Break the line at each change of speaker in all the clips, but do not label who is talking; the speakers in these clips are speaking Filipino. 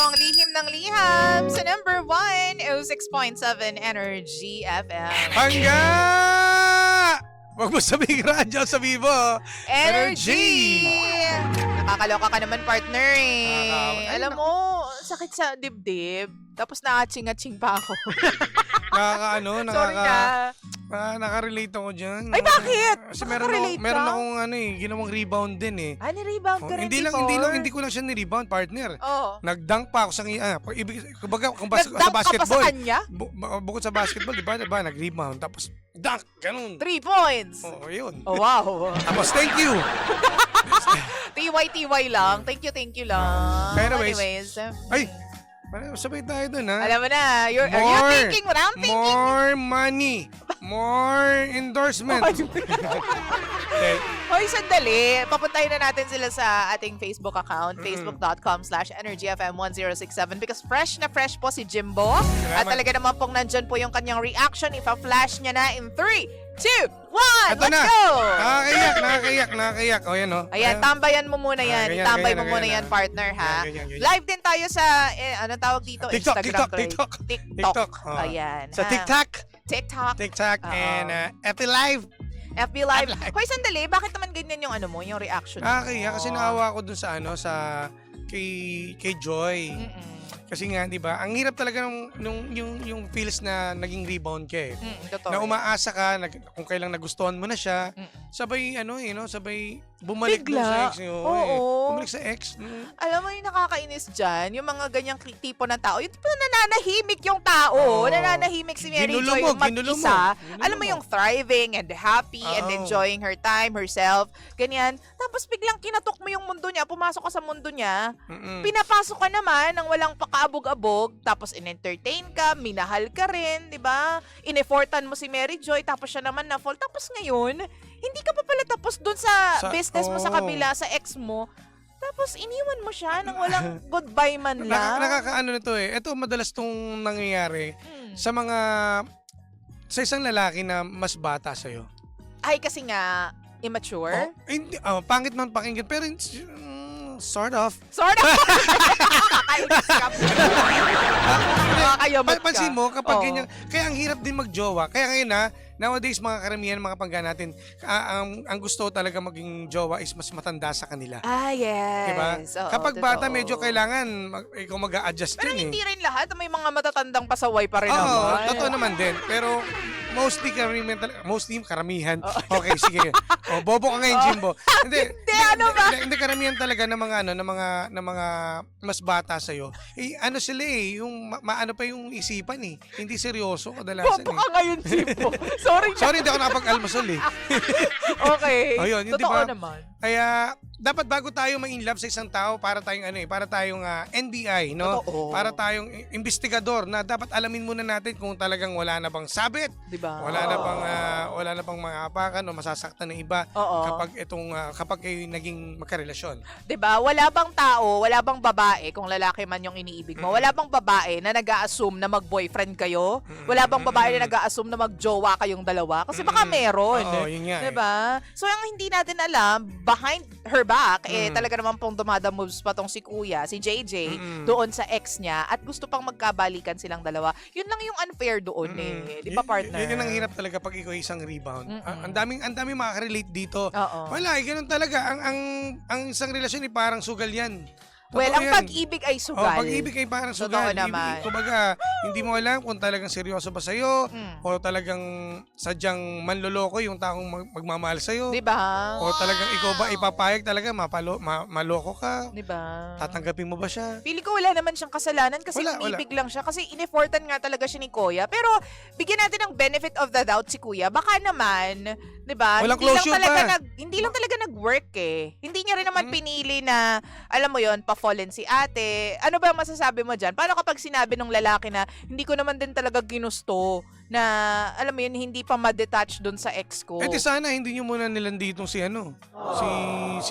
ang lihim ng liham sa number 1, 06.7 Energy FM.
Hangga! Huwag mo sabihin radyo, sabihin mo.
Energy! Nakakaloka ka naman, partner eh.
Ay,
Alam mo, sakit sa dibdib. Tapos na-aching-aching pa ako. Sorry na.
Nakarelate ako dyan.
Ay, bakit?
Kasi
Nakaka-relate
meron
ka?
akong ginawang rebound din eh.
Ni-rebound ka rin
Hindi ko lang siya ni-rebound, partner.
Oo.
Nag-dunk pa ako sa kumbaga, sa
Nag-dunk ka pa
basketball.
sa kanya?
Bukod sa basketball, di ba, nag-rebound. Tapos, dunk, ganun.
3 points.
Oo, yun.
Oh, wow.
Tapos, thank you.
TY lang. Thank you lang.
Anyways. Ay, sabay tayo dun, ha?
Alam mo na, are you thinking what I'm thinking?
More money. More endorsement. Okay.
Hoy, sandali. Papuntahin na natin sila sa ating Facebook account, facebook.com/energyfm1067 because fresh na fresh po si Jimbo. At talaga naman pong nandyan po yung kanyang reaction. Ipa-flash niya na in 3, 2, 1.
Ito
Let's
na.
go!
Nakakayak. O, yan, o.
Ayan, tambayan mo muna yan.
Ganyan,
Itambay
ganyan,
mo muna
ganyan.
yan, partner, ha?
Ganyan.
Live din tayo sa, anong tawag dito?
TikTok,
Instagram.
TikTok. Oh.
Ayan.
Sa
ha?
TikTok
Oo.
and FB Live.
FB Live. Hoy, sandali. Bakit naman ganyan yung yung reaction mo?
Nakakayak kasi naawa ko dun sa kay Joy.
Mm-mm.
Kasi nga, di ba, ang hirap talaga yung feels na naging rebound ka eh.
Totoo.
Na umaasa ka, kung kailang nagustuhan mo na siya,
Mm.
sabay, sabay bumalik dun
Bigla.
sa ex niyo.
Oo.
Bumalik sa ex.
Alam mo yung nakakainis dyan, yung mga ganyang tipo ng tao, yung tipo na nananahimik yung tao,
Oo.
nananahimik si Mary Joy yung mag-isa. Alam mo yung thriving and happy and
Oo.
enjoying her time, herself, ganyan. Tapos biglang kinatok mo yung mundo niya, pumasok ka sa mundo niya, pinapasok ka naman ng walang pakaabog-abog, tapos in-entertain ka, minahal ka rin, di ba? In-effortan mo si Mary Joy, tapos siya naman na-fall. Tapos ngayon, hindi ka pa pala tapos dun sa business mo sa kabila, sa ex mo. Tapos iniwan mo siya nang walang goodbye man lang.
Nakakaano nito eh. Ito madalas tong nangyayari sa isang lalaki na mas bata sa'yo.
Ay, kasi nga, immature?
Hindi, pangit man pakinggan, pero sort of.
Sort of. Kakainis ka. Nakakayamot ka.
Pansin mo, kapag
Oo.
ganyan, kaya ang hirap din magjowa. Kaya ngayon nowadays mga karamihan, mga pangga natin, ang gusto talaga maging jowa is mas matanda sa kanila.
Yes.
Diba?
Oo,
Kapag bata,
totoo.
medyo kailangan ikaw mag-a-adjust
Pero
din
hindi rin lahat. May mga matatandang pasaway pa rin
Oo,
naman.
totoo naman din. Pero mostly karamihan. Okay, sige. Bobo ka ngayon, Jimbo. Hindi,
ano ba?
Hindi karamihan talaga ng mga mas bata sa iyo. Sila yung maano pa yung isipan eh. Hindi seryoso kadalasan
Bobo ka ngayon, Jimbo. Sorry na.
Sorry, hindi ako nakapag-almusal eh.
Okay.
Oh, yun,
Totoo
diba?
naman.
Kaya dapat bago tayo ma-inlove sa isang tao, para tayong NBI, no?
Totoo.
Para tayong investigador na dapat alamin muna natin kung talagang wala na bang sabit,
Diba?
wala na pang mga apakan o masasaktan ng iba
Oo.
kapag kayo naging magkarelasyon.
'Di ba? Wala bang tao, wala bang babae kung lalaki man yung iniibig mo? Wala bang babae na nag-a-assume na mag-boyfriend kayo? Wala bang babae na nag-a-assume na mag-jowa kayong dalawa? Kasi baka meron.
Oo, yun nga.
'Di ba? So ang hindi natin alam, behind her back, talaga naman pong dumadamoves pa tong si Kuya, si JJ, doon sa ex niya at gusto pang magkabalikan silang dalawa. Yun lang yung unfair doon eh. 'Di ba, partner?
Yun ang hirap talaga pag ikaw isang rebound. Ang daming makaka-relate dito.
Oo.
Wala, ganun talaga. Ang isang relasyon parang sugal yan.
Well,
Totoo
ang
yan.
pag-ibig ay sugal.
Pag-ibig ay parang
Totoo
sugal.
naman.
Kumbaga, hindi mo alam kung talagang seryoso ba sa'yo o talagang sadyang manloloko yung taong magmamahal sa'yo.
'Di ba?
O talagang ikaw ba ipapayag talaga maloko ka?
'Di ba?
Tatanggapin mo ba siya?
Pili ko wala naman siyang kasalanan kasi
Wala.
umibig lang siya. Kasi in-effortan nga talaga siya ni Kuya. Pero bigyan natin ng benefit of the doubt si Kuya. Baka naman, 'di ba?
Walang closure pa.
Hindi lang talaga nag-work eh. Hindi niya rin naman pinili na alam mo 'yon, pa-fallen si ate. Ano ba masasabi mo diyan? Paano kapag sinabi ng lalaki na hindi ko naman din talaga ginusto na alam mo 'yun, hindi pa ma-detach doon sa ex ko.
Di sana hindi nyo muna nilanditong si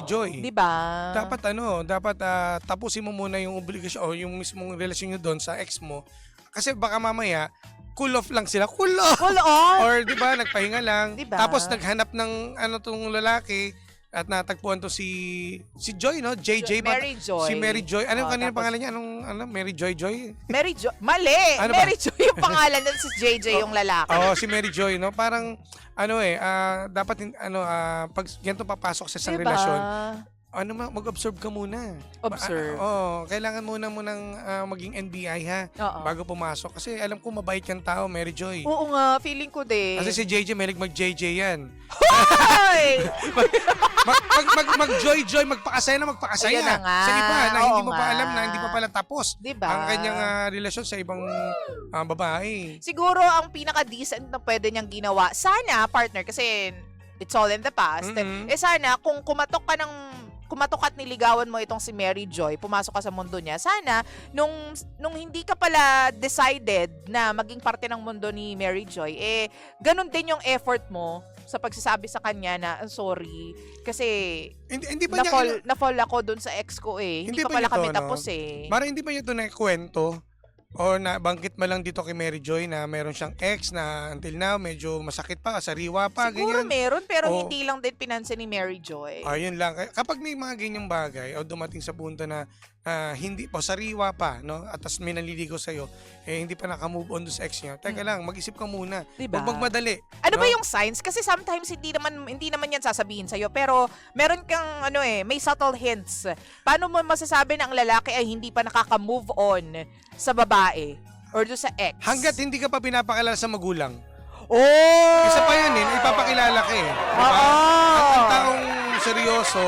Joy.
'Di ba?
Dapat tapusin mo muna yung obligasyon o yung mismong relasyon nyo doon sa ex mo. Kasi baka mamaya, cool off lang sila. Cool off!
Hold on.
Or di ba nagpahinga lang.
Diba?
Tapos naghanap ng tong lalaki At natagpuan to si Joy, no? JJ.
Mary Joy.
Si Mary Joy. Ano yung kanina
Tapos,
pangalan niya? Mary Joy Joy?
Mary Joy. Mali!
Ano ba?
Mary Joy yung pangalan nun, si JJ yung lalaki.
Oo, si Mary Joy, no? Parang, dapat, pag ganito papasok sa isang relasyon, mag-observe ka muna.
Observe.
Kailangan munang maging NBI ha,
Oo.
bago pumasok. Kasi alam ko mabait kang tao, Mary Joy.
Oo nga, feeling ko din.
Kasi si JJ, may mag-JJ yan.
Hoy!
Mag-joy-joy, magpakasaya na magpakasaya.
Ayun na nga.
Sa iba na
Oo
hindi mo pa
nga.
alam na hindi pa pala tapos
Diba?
ang kanyang relasyon sa ibang babae.
Siguro ang pinaka-decent na pwede niyang ginawa, sana, partner, kasi it's all in the past, sana kung kumatok at niligawan mo itong si Mary Joy, pumasok ka sa mundo niya, sana, nung hindi ka pala decided na maging parte ng mundo ni Mary Joy, ganun din yung effort mo sa pagsasabi sa kanya na, sorry, kasi
Hindi ba niya
na-fall ako dun sa ex ko Hindi
Hindi
pa
ba
pala
niya to,
kami
no?
tapos
Mara hindi ba niya ito naikwento? O nabanggit mo lang dito kay Mary Joy na meron siyang ex na until now medyo masakit pa, sariwa pa,
Siguro
ganyan.
meron, pero
Oo.
hindi lang din pinansin ni Mary Joy.
Ayun lang. Kapag may mga ganyang bagay o dumating sa punto na hindi pa, sariwa pa, no? At tas may naliligaw sa'yo, hindi pa naka-move on doon sa ex niya. Teka lang, mag-isip ka muna.
Diba?
Huwag magmadali.
Ano
no?
ba yung signs? Kasi sometimes hindi naman yan sasabihin sa'yo, pero meron kang may subtle hints. Paano mo masasabi na ang lalaki ay hindi pa nakaka-move on sa babae or doon sa ex?
Hanggat hindi ka pa pinapakilala sa magulang.
Oh!
Isa pa yan ipapakilala ka Diba?
Oo!
Ang taong seryoso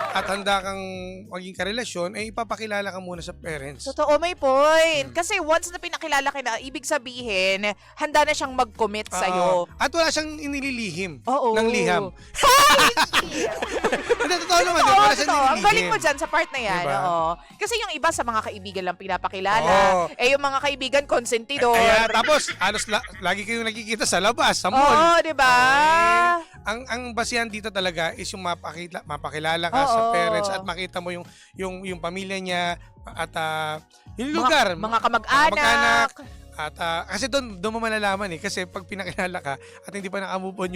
at handa kang maging karelasyon, ipapakilala ka muna sa parents.
Totoo, may point. Kasi once na pinakilala ka na, ibig sabihin, handa na siyang mag-commit sa'yo.
At wala siyang inililihim
Oo.
ng liham. Hindi, totoo naman.
Totoo,
Wala siyang
totoo. Ang
inililihim.
galing mo dyan sa part na yan.
Diba?
Oo. Kasi yung iba sa mga kaibigan lang pinapakilala.
Oo.
Yung mga kaibigan, konsentidor.
Kaya tapos, lagi kayong nakikita sa labas, sa mall.
Oo, di ba?
Ang basihan dito talaga is yung mapakilala ka sa
Oo.
parents at makita mo yung pamilya niya at yung lugar.
Mga kamag-anak.
At kasi doon mo malalaman kasi pag pinakilala ka at hindi pa naka-move on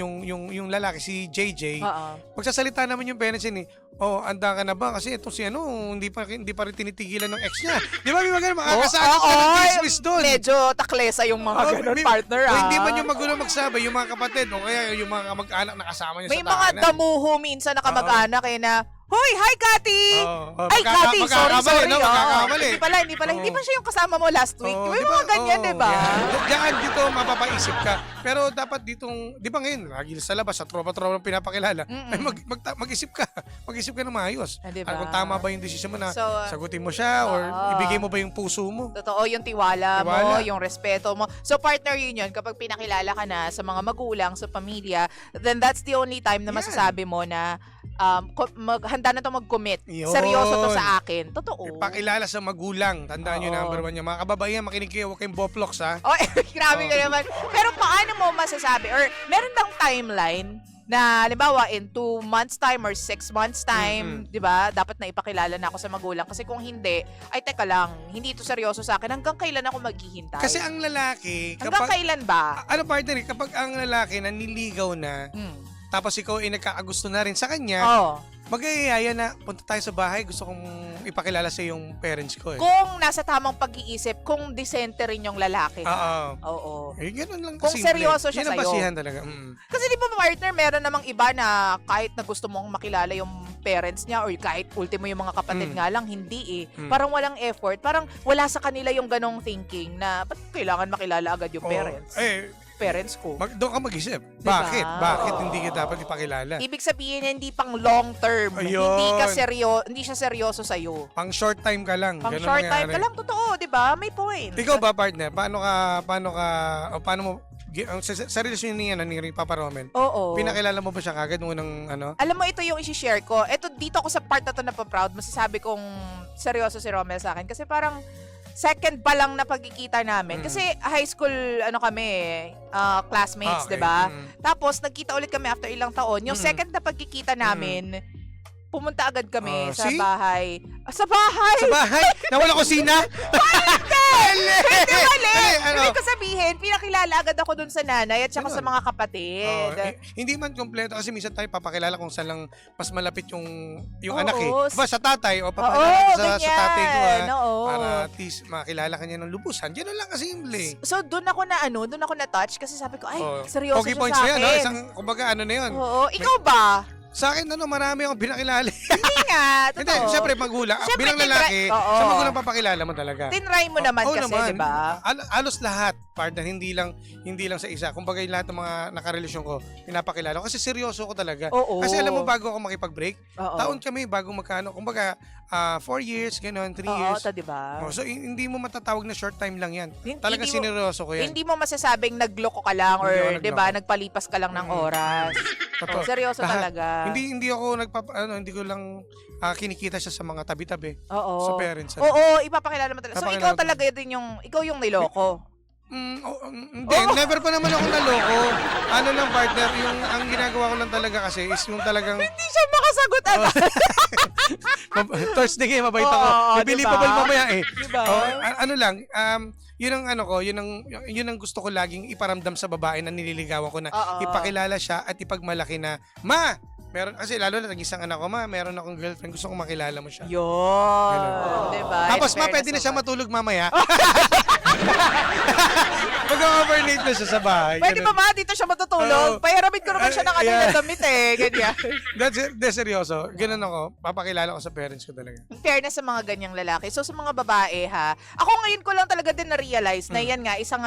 yung lalaki si JJ,
Oo.
magsasalita naman yung parents yun anda ka na ba? Kasi ito si hindi pa rin tinitigilan ng ex niya. Di ba? May mga ganun, makakasagit ka ng chismis doon.
Medyo taklesa yung mga ganun, partner.
O hindi man yung magulang magsabi, yung mga kapatid o kaya yung mga kamag-anak na kasama niya
May
sa
mga
tahanan.
damuho minsan na kamag-anak na, Hoy, hi, Kati!
Oo.
Ay, Kati, sorry.
Magkakamali.
Hindi pala. Hindi pa siya yung kasama mo last week.
Oo,
May
di ba?
mga ganyan,
Oo,
di ba?
yan. Diyan dito mapapaisip ka. Pero dapat ditong, di ba ngayon, lagi sa labas, sa tropa-tropa pinapakilala, ay mag-isip ka. Mag-isip ka na maayos.
Diba?
Kung tama ba yung desisyon mo na
So,
sagutin mo siya or ibigay mo ba yung puso mo.
Totoo, yung tiwala mo, yung respeto mo. So, partner yun, kapag pinakilala ka na sa mga magulang, sa pamilya, then that's the only time na masasabi mo na handa na to mag-commit.
Yun.
Seryoso to sa akin. Totoo.
Ipakilala sa magulang. Tandaan nyo,
Oo.
number one nyo. Mga kababaihan, makinig kayo, huwag kayong boplox, ha?
Oh, grabe ka naman. Pero paano mo masasabi, or meron bang timeline na, halimbawa, in 2 months time or 6 months time, di ba, dapat na ipakilala na ako sa magulang. Kasi kung hindi, ay teka lang, hindi ito seryoso sa akin. Hanggang kailan ako maghihintay?
Kasi ang lalaki,
Hanggang kailan ba?
ano partner, kapag ang lalaki naniligaw na, tapos ikaw ay nagkakagusto na rin sa kanya,
Oo.
mag-iayaya na, punta tayo sa bahay, gusto kong ipakilala sa yung parents ko.
Kung nasa tamang pag-iisip, kung disente rin yung lalaki.
Oo.
Oo.
Ganun lang
Kung
kasimple.
seryoso siya
Yan ang
sa'yo.
basihan talaga.
Kasi di ba partner, meron namang iba na kahit na gusto mong makilala yung parents niya or kahit ultimo yung mga kapatid nga lang, hindi Parang walang effort. Parang wala sa kanila yung ganong thinking na ba't kailangan makilala agad yung parents? Parents ko.
Doon ka mag-isip.
Diba?
Bakit hindi ka dapat ipakilala?
Ibig sabihin, hindi pang long term.
Ayun.
Hindi siya seryoso sa'yo.
Pang short time ka lang.
Pang
Ganun
short time
nangyari.
ka lang, totoo, di ba? May point.
Ikaw ba, partner? Paano mo, sa relasyon niya ni Papa Romel,
Oo.
pinakilala mo ba siya kagad unang
Alam mo, ito yung isi-share ko. Ito, dito ako sa part na to na pa-proud. Masasabi kong seryoso si Romel sa akin. Kasi parang second pa lang na pagkikita namin. Kasi high school, classmates,
Okay.
di ba? Tapos, nagkita ulit kami after ilang taon. Yung second na pagkikita namin, pumunta agad kami sa
see?
bahay. Sa bahay?
Sa bahay? Na wala kusina?
Hindi mali!
ano?
Ibig ko sabihin, pinakilala agad ako dun sa nanay at saka
Ganun.
sa mga kapatid.
Hindi man kompleto kasi minsan tayo papakilala kung saan lang mas malapit yung
Oo,
anak eh. Diba, sa tatay o
Oo,
papakilala sa
ganyan.
tatay ko
Oo.
para at least makilala ka niya ng lubusan. Ganun lang kasimple.
So, doon ako na touch kasi sabi ko, ay, seryoso
Okay
siya
points
sa
na yan,
akin.
no? Isang, kumbaga, ano na yun.
Oo, ikaw ba?
Sa akin, marami akong pinakilala.
Hindi nga, totoo.
Hindi, syempre magulang.
Syempre,
Bilang lalaki,
oo.
sa magulang papakilala mo talaga.
Tinry mo naman
Oo
kasi,
naman.
di ba?
Alos lahat, partner, hindi lang sa isa. Kumbaga yung lahat ng mga nakarelasyon ko, pinapakilala ko kasi seryoso ko talaga.
Oo.
Kasi alam mo, bago ako makipag-break,
Oo.
taon kami bago magkano. Kumbaga, 4 years, gano'n, 3
Oo,
years.
di ba?
So, hindi mo matatawag na short time lang yan. Talaga
Hindi mo-
sineryoso ko yan.
Hindi mo masasabing nagloko ka lang or,
Hindi ako
di ba,
nagloko.
nagpalipas ka lang ng oras.
Totoo.
Seryoso
Lahat.
talaga.
Hindi ako hindi ko lang kinikita siya sa mga tabi-tabi.
Oo.
Sa parents.
Oo, ipapakilala mo talaga. So,
Papakilala
ikaw
ko.
talaga din ikaw yung niloko.
Hindi, never pa naman ako naloko. Ano lang, partner, yung ang ginagawa ko lang talaga kasi is yung talagang
Hindi siya makasagot agad.
Thursday ngayon, mabait ako.
Oo,
Believable
diba?
mamaya eh.
Diba?
Ano lang, yun ang ano ko, yun ang gusto ko laging iparamdam sa babae na nililigawan ko na
Oo.
ipakilala siya at ipagmalaki na, ma, meron, kasi lalo na nag-isang anak ko, ma, meron akong girlfriend, gusto kong makilala mo siya.
Yun.
Ganun.
Diba?
Tapos
In
ma,
fairness
pwede na siya
naman.
matulog mamaya. Mag-overnight na siya sa bahay.
Pwede
ganun.
ba dito siya matutulog?
Oo.
Pahiramid ko naman siya ng
Yeah.
na damit eh. Ganyan.
That's seryoso. Ganun ako. Papakilala ko sa parents ko talaga.
In fairness sa mga ganyang lalaki. So sa mga babae ha, ako ngayon ko lang talaga din na-realize na yan nga, isang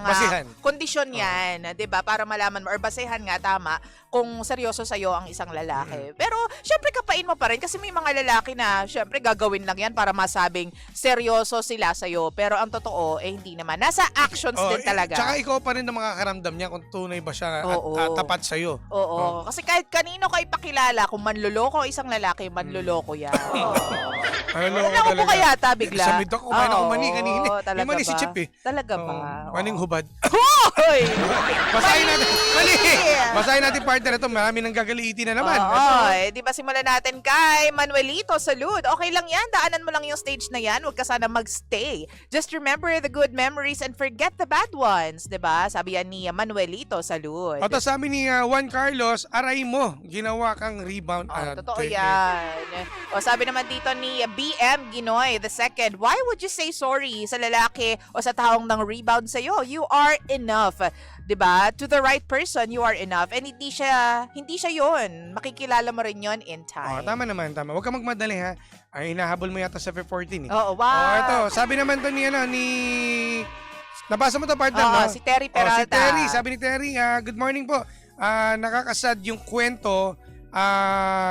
Basihan.
kondisyon yan, 'di ba? Para malaman mo or basehan nga tama kung seryoso sa'yo ang isang lalaki. Pero syempre kapain mo pa rin kasi may mga lalaki na syempre gagawin lang yan para masabing seryoso sila sa'yo. Pero ang totoo eh hindi naman. Nasa actions din talaga.
Tsaka ikaw pa rin ang makakaramdam niya kung tunay ba siya
Oo.
at tapat sa'yo.
Oo. Kasi kahit kanino ka ipakilala, kung manloloko isang lalaki, manloloko yan.
Ano
Naupo ka yata bigla.
Sa mid ako, kumain ako
Oo,
mani kanina.
talaga
Yung mani si
ba?
Chip eh.
Talaga ba?
Oo. Maning hubad.
Hoy!
Basahin natin. Mali!
Mali!
Basahin natin partner ito. Marami nang gagaliitin na naman.
Oo, di ba simulan natin kay Manuelito Salud. Okay lang yan, daanan mo lang yung stage na yan. Huwag ka sana magstay. Just remember the good memories and forget the bad ones. Di ba? Sabi yan ni Manuelito Salud.
At sabi ni Juan Carlos, aray mo, ginawa kang rebound.
Totoo yan. O sabi naman dito ni BM Ginoy the second, why would you say sorry sa lalaki o sa taong nang rebound sa'yo? You are enough. 'Di ba? To the right person, you are enough. And hindi siya yun. Makikilala mo rin yun in time.
Tama naman, tama. Huwag ka magmadali ha. Ay, hinahabol mo yata sa F14 eh.
Oo, wow.
Ito, sabi naman to ni nabasa mo to partner,
Oo,
no?
si Terry Peralta.
Si Terry, sabi ni Terry, good morning po. Nakakasad yung kwento,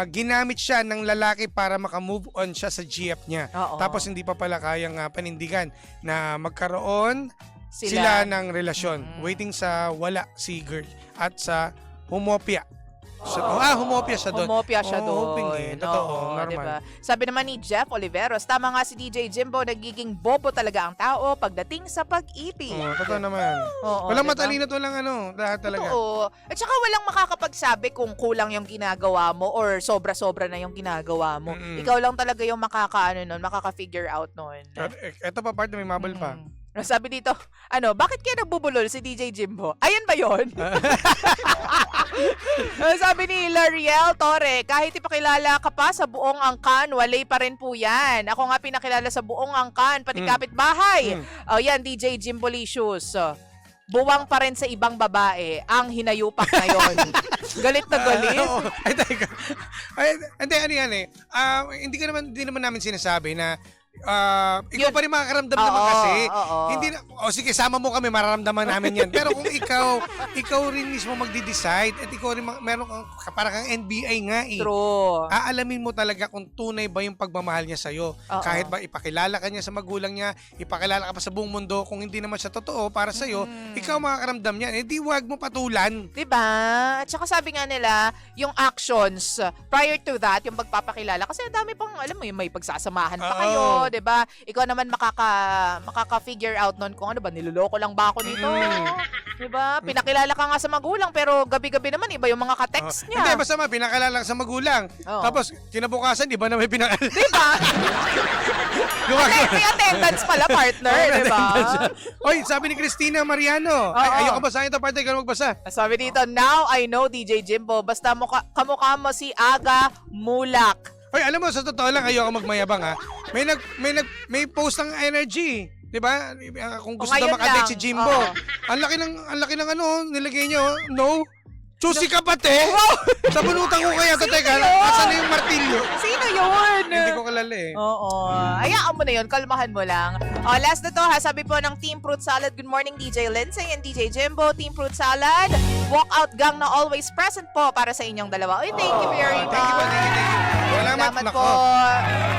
ginamit siya ng lalaki para makamove on siya sa GF niya.
Oo.
Tapos hindi pa pala kayang panindigan na magkaroon sila ng relasyon. Waiting sa wala si girl at sa humopia. Humopia siya doon.
Humopia siya doon.
Hoping eh. Totoo,
Oo,
normal.
diba? Sabi naman ni Jeff Oliveros, tama nga si DJ Jimbo, nagiging bobo talaga ang tao pagdating sa pag-ibig.
Totoo naman.
Oo,
Walang
diba?
matalino to lang lahat talaga.
Totoo. At saka walang makakapagsabi kung kulang yung ginagawa mo or sobra-sobra na yung ginagawa mo.
Mm-mm.
Ikaw lang talaga yung makaka-figure out nun.
Ito pa part na may mabal pa.
Sabi dito, bakit kaya nagbubulol si DJ Jimbo? Ayan ba yun? Sabi ni L'Ariel Torre, kahit ipakilala ka pa sa buong angkan, walay pa rin po yan. Ako nga pinakilala sa buong angkan, pati kapitbahay. Yan, DJ Jimbolicious. Buwang pa rin sa ibang babae ang hinayupak na yon. Galit na galit.
Ay, teka. Hindi, ano yan eh. Hindi naman namin sinasabi na ikaw pa rin makakaramdam naman kasi. Hindi na, sige, sama mo kami, mararamdaman namin yan. Pero kung ikaw rin mismo magdi-decide at ikaw rin meron kang, parang kang NBA nga eh.
True.
Aalamin mo talaga kung tunay ba yung pagmamahal niya sa'yo. Kahit ba ipakilala ka niya sa magulang niya, ipakilala ka pa sa buong mundo, kung hindi naman siya totoo para sa'yo, ikaw makakaramdam niyan. Eh di wag mo patulan.
Diba? At saka sabi nga nila, yung actions, prior to that, yung pagpapakilala, kasi ang dami pang, alam mo, yung may pagsasamahan pa kayo, 'di ba? Ikaw naman makaka-figure out noon kung ano ba, niloloko lang ba ako nito? 'Di ba? Pinakilala ka nga sa magulang pero gabi-gabi naman iba yung mga ka-text niya.
Hindi, basta pinakilala sa magulang.
Oo.
Tapos, kinabukasan, iba na may pinakilala.
'Di ba? May attendance pala, partner, 'di ba?
Oy, sabi ni Christina Mariano. Ay, ayoko basahin ito, partner. Ikaw magbasa.
Sabi dito, now I know DJ Jimbo, basta kamukha mo si Aga Mulak.
Oy, alam mo, sa totoo lang, ayoko magmayabang ha. May post ng energy. 'Di ba? Kung gusto daw
ngayon
makadate
lang.
si Jimbo.
Oo.
Ang laki ng ano, nilagay niyo, no? Susi ka pati? Sa bunutan ko kaya to,
Sino
teka.
yun?
Nasaan na yung martilyo?
Sino yun?
Hindi ko kilala eh.
Oo. Hayaan mo na yun. Kalmahan mo lang. Last na to ha. Sabi po ng Team Fruit Salad. Good morning DJ Lindsay and DJ Jimbo. Team Fruit Salad. Walkout gang na always present po para sa inyong dalawa. Uy, thank you very much.
Thank you. Salamat
po.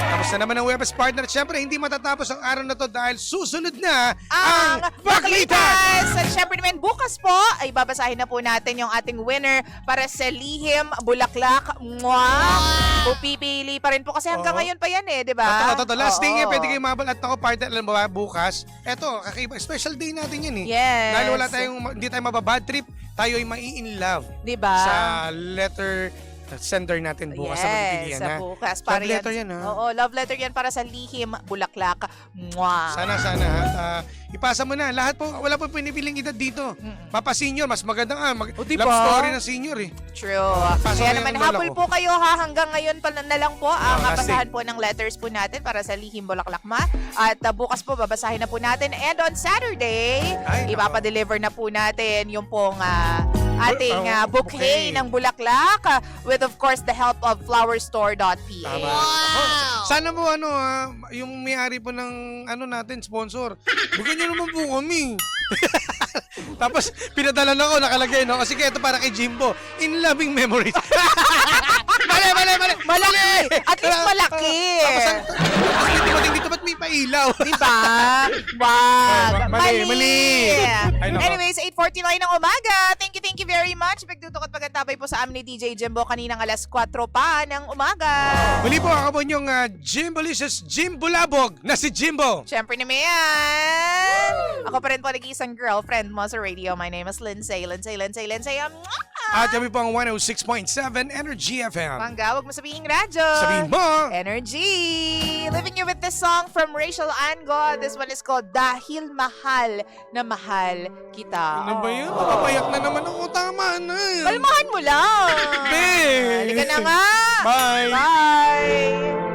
Tapos na naman ang Webes Partner. Siyempre, hindi matatapos ang araw na to dahil susunod na
Ang
Baklitan!
Baklitan! At syempre naman bukas po ay babasahin na po natin yung ating winner para sa Lihim Bulaklak. Mwah! Pipili pa rin po kasi hanggang
Oo.
ngayon pa yan eh, di ba?
Totoo. Last
Oo.
day nga, pwede kayo mabal at ako partner. Alam mo ba, bukas, eto, kakaiba, special day natin yan eh.
Yes.
Dahil hindi tayo mababad trip, tayo ay mai-in love
Di ba?
sa letter sender natin bukas sa pagpipilian
sa
na.
bukas.
Love letter yan, ha?
Oo, love letter yan para sa Lihim Bulaklak. Mwah!
Sana. Ipasa mo na. Lahat po, wala po pinipiling edad dito. Papa senior, mas maganda nga.
diba?
Love story ng senior eh.
True.
Pasok
Kaya
na
naman
yung lola
habol
ko.
po kayo ha. Hanggang ngayon pa na lang po ang
last
babasahan po ng letters po natin para sa Lihim Bulaklak Ma. At bukas po babasahin na po natin. And on Saturday,
Ay, nako.
ipapadeliver na po natin yung pong ating bouquet
bouquet.
ng bulaklak with of course the help of flowerstore.ph.
Tama. Ako, sana po yung may-ari po ng natin, sponsor. Bigyan niyo naman po kami. Tapos, pinadala na ako, nakalagay, no? Sige, ito para kay Jimbo. In loving memories. Mali!
Malaki! At least malaki!
Tapos, dito ba't may pailaw?
Diba? Wag!
Mali. Ay, nako.
Anyways, 8:49 ng umaga. Thank you very much. Pagtutok at pagkantabay po sa amin ni DJ Jimbo kaninang alas 4 pa ng umaga.
Muli po ako po yung Jimbolicious Jimbulabog na si Jimbo.
Siyempre naman yan. Ako pa rin po nag-iisang girlfriend mo sa radio. My name is Lindsay.
At kami po ang 106.7 Energy FM.
Mangga, huwag mo sabihin radyo.
Sabihin mo.
Energy! Leaving you with this song from Rachel Ango. This one is called Dahil Mahal na Mahal Kita.
Ano ba yun? Papayak na naman ako. Tama na.
Kalmahan mo lang.
Be.
Halika na nga.
Bye.
Bye.